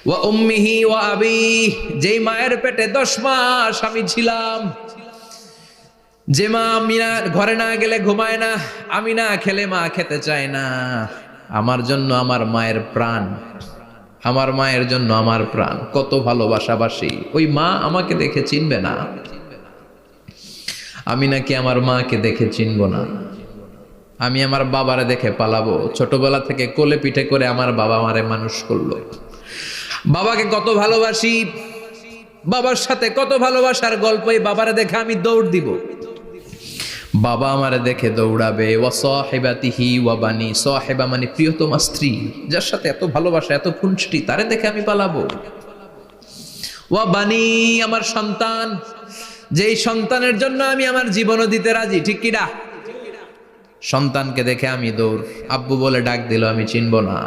ওয়া উম্মিহি ওয়া আবি, যেই মায়ের পেটে 10 মাস আমি ছিলাম, যে মা আমি না ঘরে না গেলে ঘুমায় না, আমি না খেলে মা খেতে চায় না, আমার জন্য আমার মায়ের প্রাণ, আমার মায়ের জন্য আমার প্রাণ, কত ভালোবাসাবাসি। ওই মা আমাকে দেখে চিনবে না, আমি নাকি আমার মাকে দেখে চিনব না। আমি আমার বাবারে দেখে পালাবো। ছোটবেলা থেকে কোলে পিঠে করে আমার বাবা আমারে মানুষ করলো। বাবাকে কত ভালোবাসি, বাবার সাথে কত ভালোবাসার গল্প, এই বাবারে দেখে আমি দৌড় দিব, বাবা আমারে দেখে দৌড়াবে। ওয়া সাহিবাতিহি ওয়া বানি, সাহিবা মানে প্রিয়তমা স্ত্রী, যার সাথে এত ভালোবাসা এত খুনসুটি, তারে দেখে আমি পালাবো। ওয়া বানি, আমার সন্তান, যেই সন্তানের জন্য আমি আমার জীবনও দিতে রাজি, ঠিক কিনা? সন্তানকে দেখে আমি দৌড়। আব্বু বলে ডাক দিল, আমি চিনব না।